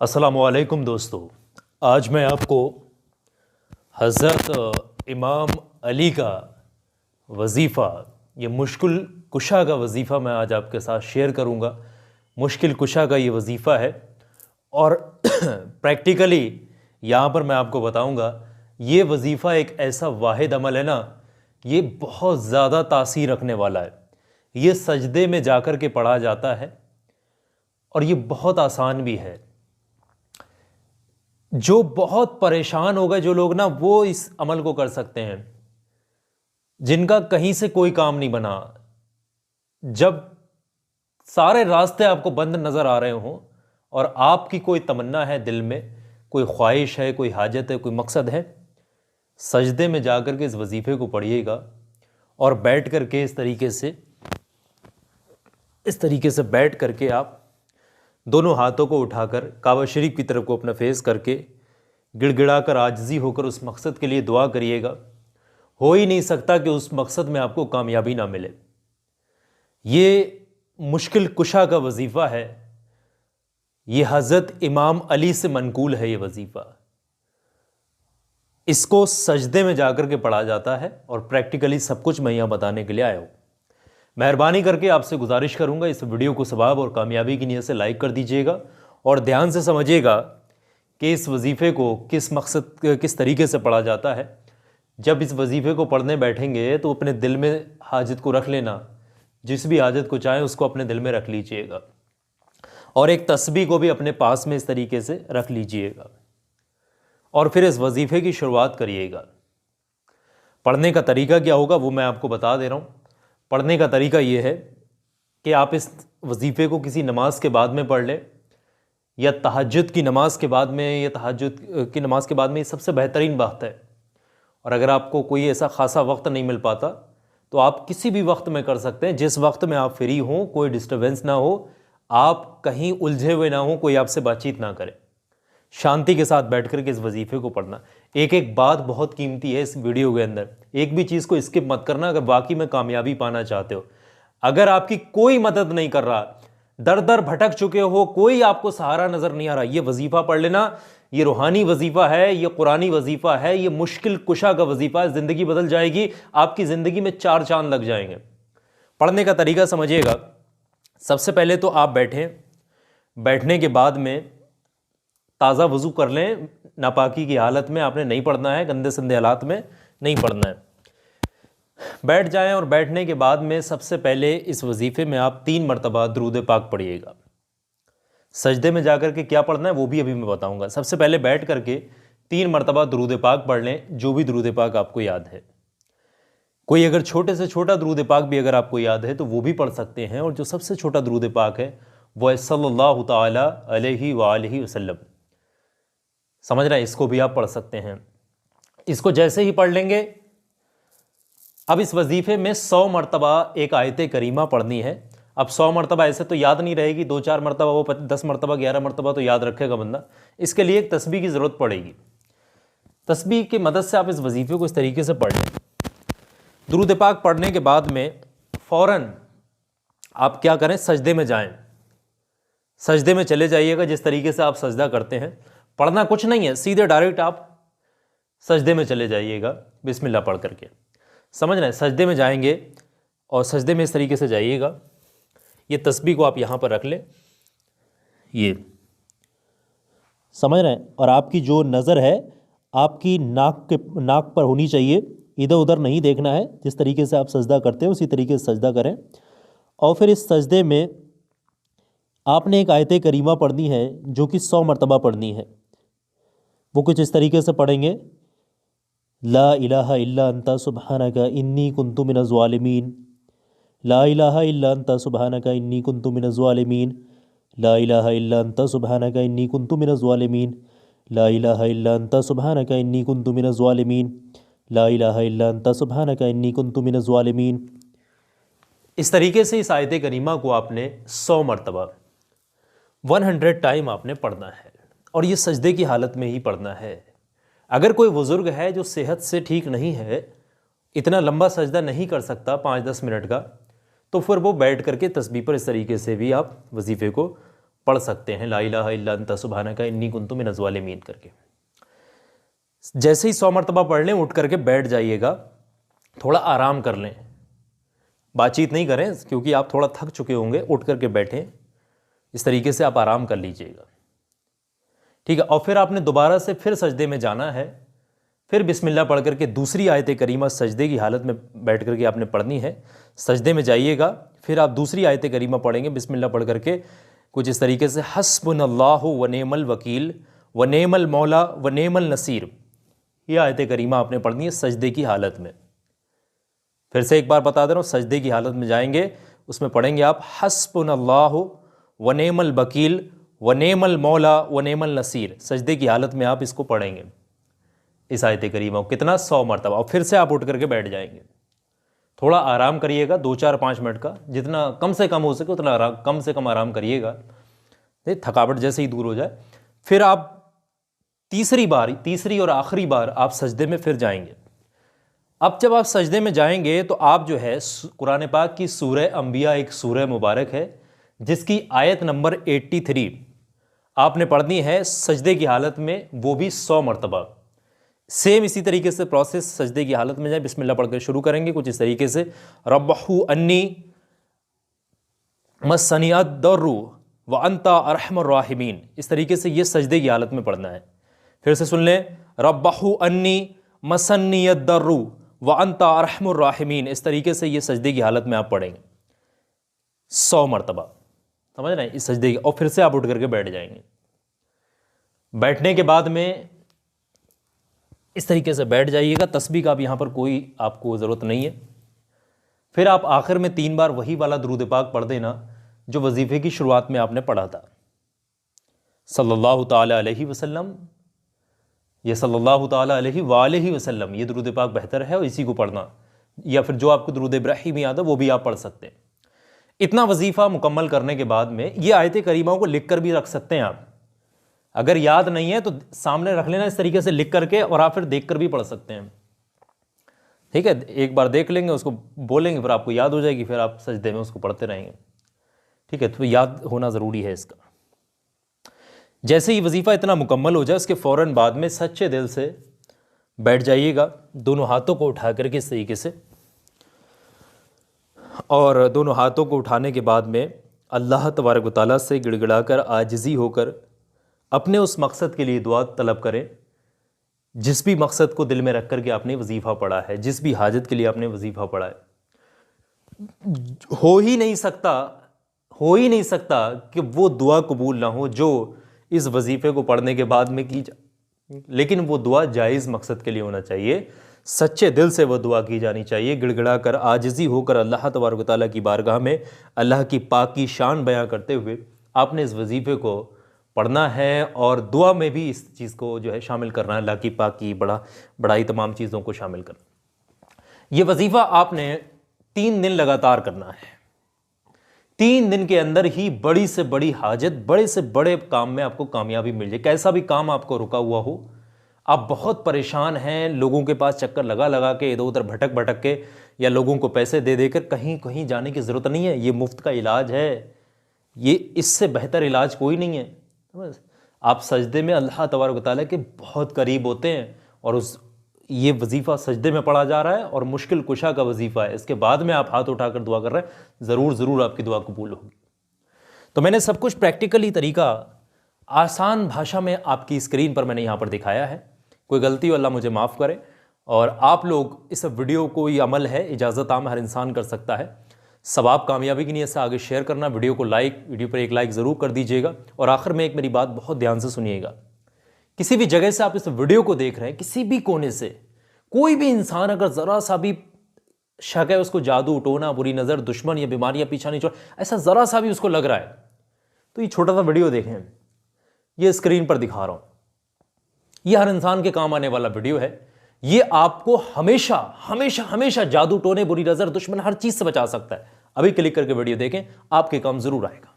अस्सलामुअलैकुम दोस्तों। आज मैं आपको हज़रत इमाम अली का वज़ीफ़ा, ये मुश्किल कुशा का वज़ीफ़ा मैं आज आपके साथ शेयर करूँगा। मुश्किल कुशा का ये वज़ीफ़ा है और प्रैक्टिकली यहाँ पर मैं आपको बताऊँगा ये वज़ीफ़ा एक ऐसा वाहिद अमल है ना, ये बहुत ज़्यादा तासीर रखने वाला है। ये सजदे में जाकर के पढ़ा जाता है और ये बहुत आसान भी है। जो बहुत परेशान हो गए जो लोग ना, वो इस अमल को कर सकते हैं। जिनका कहीं से कोई काम नहीं बना, जब सारे रास्ते आपको बंद नज़र आ रहे हों और आपकी कोई तमन्ना है दिल में, कोई ख्वाहिश है, कोई हाजत है, कोई मकसद है, सजदे में जाकर के इस वजीफ़े को पढ़िएगा और बैठ करके इस तरीके से बैठ करके आप दोनों हाथों को उठाकर काबा शरीफ की तरफ को अपना फेस करके गिड़गिड़ाकर आजिज़ी होकर उस मकसद के लिए दुआ करिएगा। हो ही नहीं सकता कि उस मकसद में आपको कामयाबी ना मिले। ये मुश्किल कुशा का वजीफ़ा है, ये हज़रत इमाम अली से मनकूल है। ये वजीफ़ा इसको सजदे में जाकर के पढ़ा जाता है और प्रैक्टिकली सब कुछ मैं यहाँ बताने के लिए आया हूँ। मेहरबानी करके आपसे गुजारिश करूँगा, इस वीडियो को सवाब और कामयाबी की नीयत से लाइक कर दीजिएगा और ध्यान से समझिएगा कि इस वजीफ़े को किस तरीके से पढ़ा जाता है। जब इस वजीफ़े को पढ़ने बैठेंगे तो अपने दिल में हाजत को रख लेना, जिस भी हाजत को चाहें उसको अपने दिल में रख लीजिएगा और एक तस्बीह को भी अपने पास में इस तरीके से रख लीजिएगा और फिर इस वजीफ़े की शुरुआत करिएगा। पढ़ने का तरीका क्या होगा वो मैं आपको बता दे रहा हूँ। पढ़ने का तरीका ये है कि आप इस वजीफ़े को किसी नमाज के बाद में पढ़ लें या तहज्जुद की नमाज के बाद में, या तहज्जुद की नमाज के बाद में, ये सबसे बेहतरीन बात है। और अगर आपको कोई ऐसा खासा वक्त नहीं मिल पाता तो आप किसी भी वक्त में कर सकते हैं, जिस वक्त में आप फ्री हों, कोई डिस्टर्बेंस ना हो, आप कहीं उलझे हुए ना हो, कोई आपसे बातचीत ना करे, शांति के साथ बैठ कर के इस वजीफ़े को पढ़ना। एक एक बात बहुत कीमती है इस वीडियो के अंदर, एक भी चीज़ को स्किप मत करना अगर वाकई में कामयाबी पाना चाहते हो। अगर आपकी कोई मदद नहीं कर रहा, दर दर भटक चुके हो, कोई आपको सहारा नज़र नहीं आ रहा, ये वजीफ़ा पढ़ लेना। ये रूहानी वजीफ़ा है, ये कुरानी वजीफ़ा है, ये मुश्किल कुशा का वजीफ़ा है। ज़िंदगी बदल जाएगी, आपकी ज़िंदगी में 4 चांद लग जाएंगे। पढ़ने का तरीका समझिएगा। सबसे पहले तो आप बैठें, बैठने के बाद में ताज़ा वज़ू कर लें। नापाकी की हालत में आपने नहीं पढ़ना है, गंदे संदे हालात में नहीं पढ़ना है। बैठ जाएं और बैठने के बाद में सबसे पहले इस वजीफ़े में आप 3 मरतबा दुरूद पाक पढ़िएगा। सजदे में जाकर के क्या पढ़ना है वो भी अभी मैं बताऊंगा। सबसे पहले बैठ करके 3 मरतबा दुरूद पाक पढ़ लें, जो भी दुरूद पाक आपको याद है। कोई अगर छोटे से छोटा दुरूद पाक भी अगर आपको याद है तो वो भी पढ़ सकते हैं, और जो सबसे छोटा दुरूद पाक है वो है सल्लल्लाहु ताला अलैहि वालिहि वसल्लम। समझ रहे हैं, इसको भी आप पढ़ सकते हैं। इसको जैसे ही पढ़ लेंगे, अब इस वजीफ़े में 100 मरतबा एक आयत करीमा पढ़नी है। अब 100 मरतबा ऐसे तो याद नहीं रहेगी, 2-4 मरतबा, वो 10 मरतबा 11 मरतबा तो याद रखेगा बंदा। इसके लिए एक तस्बीह की ज़रूरत पड़ेगी। तस्बीह की मदद से आप इस वजीफ़े को इस तरीके से पढ़ लें। दुरूद पाक पढ़ने के बाद में फ़ौरन आप क्या करें, सजदे में जाएं। सजदे में चले जाइएगा, जिस तरीके से आप सजदा करते हैं। पढ़ना कुछ नहीं है, सीधे डायरेक्ट आप सजदे में चले जाइएगा बिस्मिल्लाह पढ़ करके। समझ रहे हैं, सजदे में जाएंगे और सजदे में इस तरीके से जाइएगा। ये तस्बीह को आप यहाँ पर रख लें, ये समझ रहे हैं, और आपकी जो नज़र है आपकी नाक पर होनी चाहिए, इधर उधर नहीं देखना है। जिस तरीके से आप सजदा करते हैं उसी तरीके से सजदा करें। और फिर इस सजदे में आपने एक आयत करीमा पढ़नी है जो कि 100 मरतबा पढ़नी है। वो कुछ इस तरीके से पढ़ेंगे, ला इलाहा इल्ला अंता सुब्हानका इन्नी कुन्तु मिनज़ ज़ालिमीन, ला इलाहा इल्ला अंता सुब्हानका इन्नी कुन्तु मिनज़ ज़ालिमीन, ला इलाहा इल्ला अंता सुब्हानका इन्नी कुन्तु मिनज़ ज़ालिमीन, ला इलाहा इल्ला अंता सुब्हानका इन्नी कुन्तु मिनज़ ज़ालिमीन, ला इलाहा इल्ला अंता सुब्हानका इन्नी कुन्तु मिनज़ ज़ालिमीन। इस तरीके से इस आयत करीमा को आपने 100 मरतबा 100 टाइम आपने पढ़ना है, और ये सजदे की हालत में ही पढ़ना है। अगर कोई बुज़ुर्ग है जो सेहत से ठीक नहीं है, इतना लंबा सजदा नहीं कर सकता 5-10 मिनट का, तो फिर वो बैठ करके तस्बीह पर इस तरीके से भी आप वजीफ़े को पढ़ सकते हैं ला इलाहा इल्ला अंता सुब्हानका इन्नी कुन्तु मिनज़ ज़ालिमीन करके। जैसे ही 100 मरतबा पढ़ लें उठ करके बैठ जाइएगा, थोड़ा आराम कर लें, बातचीत नहीं करें क्योंकि आप थोड़ा थक चुके होंगे, उठ करके बैठें, इस तरीके से आप आराम कर लीजिएगा, ठीक है। और फिर आपने दोबारा से फिर सजदे में जाना है, फिर बिस्मिल्लाह पढ़ करके दूसरी आयत करीमा सजदे की हालत में बैठ करके आपने पढ़नी है। सजदे में जाइएगा, फिर आप दूसरी आयत करीमा पढ़ेंगे बिस्मिल्लाह पढ़ करके कुछ इस तरीके से हस्बुनल्लाहु व नेमल वकील व नेमल मौला व नेमल नसीर, ये आयत करीमा आपने पढ़नी है सजदे की हालत में। फिर से एक बार बता दे रहा हूँ, सजदे की हालत में जाएंगे, उसमें पढ़ेंगे आप हस्बुनल्लाहु व नेमल वकील व नेमल मौला व नेमल नसीर। सजदे की हालत में आप इसको पढ़ेंगे, इस आयत करीमा को कितना 100 मरतबा। और फिर से आप उठ करके बैठ जाएंगे, थोड़ा आराम करिएगा 2-4-5 मिनट का, जितना कम से कम हो सके उतना आराम, कम से कम आराम करिएगा, थकावट जैसे ही दूर हो जाए। फिर आप तीसरी और आखिरी बार आप सजदे में फिर जाएंगे। अब जब आप सजदे में जाएंगे तो आप जो है कुरान पाक की सूरह अंबिया, एक सूरह मुबारक है जिसकी आयत नंबर 83 आपने पढ़नी है सजदे की हालत में, वो भी 100 मरतबा। सेम इसी तरीके से प्रोसेस, सजदे की हालत में जाए, बिस्मिल्लाह पढ़कर शुरू करेंगे कुछ इस तरीके से, रब्बहू अन्नी मस्सनियद दर्रु व अंता अरहमर राहिमीन, इस तरीके से ये सजदे की हालत में पढ़ना है। फिर से सुन लें, रब्बहू अन्नी मस्सनियद दर्रु व अंता अरहमर राहिमीन, इस तरीके से ये सजदे की हालत में आप पढ़ेंगे 100 मरतबा, समझ रहे हैं इस सजदे की। और फिर से आप उठ करके बैठ जाएंगे। बैठने के बाद में इस तरीके से बैठ जाइएगा, तस्बीह का अब यहाँ पर कोई आपको ज़रूरत नहीं है। फिर आप आखिर में 3 बार वही वाला दुरूद पाक पढ़ देना जो वजीफ़े की शुरुआत में आपने पढ़ा था, सल्लल्लाहु ताला अलैहि वसल्लम, ये सल्लल्लाहु ताला अलैहि वसल्लम, ये दुरूद पाक बेहतर है और इसी को पढ़ना, या फिर जो आपको दुरूद इब्राहिमी याद है वो भी आप पढ़ सकते हैं। इतना वजीफ़ा मुकम्मल करने के बाद में ये आयत करीमाओं को लिख कर भी रख सकते हैं आप, अगर याद नहीं है तो सामने रख लेना इस तरीके से लिख करके, और आप फिर देख कर भी पढ़ सकते हैं, ठीक है। एक बार देख लेंगे, उसको बोलेंगे, फिर आपको याद हो जाएगी, फिर आप सजदे में उसको पढ़ते रहेंगे, ठीक है। तो याद होना ज़रूरी है इसका। जैसे ही वजीफ़ा इतना मुकम्मल हो जाए उसके फ़ौरन बाद में सच्चे दिल से बैठ जाइएगा, दोनों हाथों को उठा करके इस तरीके से, और दोनों हाथों को उठाने के बाद में अल्लाह तबारक व तआला से गिड़गिड़ाकर आजिज़ी होकर अपने उस मकसद के लिए दुआ तलब करें जिस भी मकसद को दिल में रख कर के आपने वजीफ़ा पढ़ा है, जिस भी हाजत के लिए आपने वजीफ़ा पढ़ा है। हो ही नहीं सकता कि वो दुआ कबूल ना हो जो इस वजीफ़े को पढ़ने के बाद में की जाए, लेकिन वो दुआ जायज़ मकसद के लिए होना चाहिए, सच्चे दिल से वो दुआ की जानी चाहिए, गिड़गिड़ा कर आजिज़ी होकर अल्लाह तबारक व तआला की बारगाह में अल्लाह की पाक की शान बयां करते हुए आपने इस वजीफ़े को पढ़ना है, और दुआ में भी इस चीज़ को जो है शामिल करना है, अल्लाह की पाक की बड़ाई तमाम चीज़ों को शामिल करना। ये वजीफ़ा आपने 3 दिन लगातार करना है। 3 दिन के अंदर ही बड़ी से बड़ी हाजत, बड़े से बड़े काम में आपको कामयाबी मिल जाए। कैसा भी काम आपको रुका हुआ हो, आप बहुत परेशान हैं, लोगों के पास चक्कर लगा लगा के, इधर उधर भटक के, या लोगों को पैसे दे देकर कहीं कहीं जाने की ज़रूरत नहीं है। ये मुफ्त का इलाज है, ये इससे बेहतर इलाज कोई नहीं है। बस आप सजदे में अल्लाह तबारक व तआला के बहुत करीब होते हैं, और ये वजीफ़ा सजदे में पढ़ा जा रहा है और मुश्किल कुशा का वजीफ़ा है। इसके बाद में आप हाथ उठाकर दुआ कर रहे हैं, ज़रूर आपकी दुआ कबूल होगी। तो मैंने सब कुछ प्रैक्टिकली तरीका आसान भाषा में आपकी स्क्रीन पर मैंने यहाँ पर दिखाया है। कोई गलती हो अल्लाह मुझे माफ़ करे, और आप लोग इस वीडियो को, ये अमल है इजाज़त आम हर इंसान कर सकता है, सवाब कामयाबी की नीयत से आगे शेयर करना, वीडियो पर एक लाइक ज़रूर कर दीजिएगा। और आखिर में एक मेरी बात बहुत ध्यान से सुनिएगा, किसी भी जगह से आप इस वीडियो को देख रहे हैं, किसी भी कोने से कोई भी इंसान अगर ज़रा सा भी शक है, उसको जादू टोना, बुरी नज़र, दुश्मन या बीमारियाँ पीछा नहीं छोड़, ऐसा ज़रा सा भी उसको लग रहा है, तो ये छोटा सा वीडियो देखें, ये स्क्रीन पर दिखा रहा हूँ, ये हर इंसान के काम आने वाला वीडियो है। ये आपको हमेशा हमेशा हमेशा जादू टोने, बुरी नज़र, दुश्मन, हर चीज़ से बचा सकता है। अभी क्लिक करके वीडियो देखें, आपके काम ज़रूर आएगा।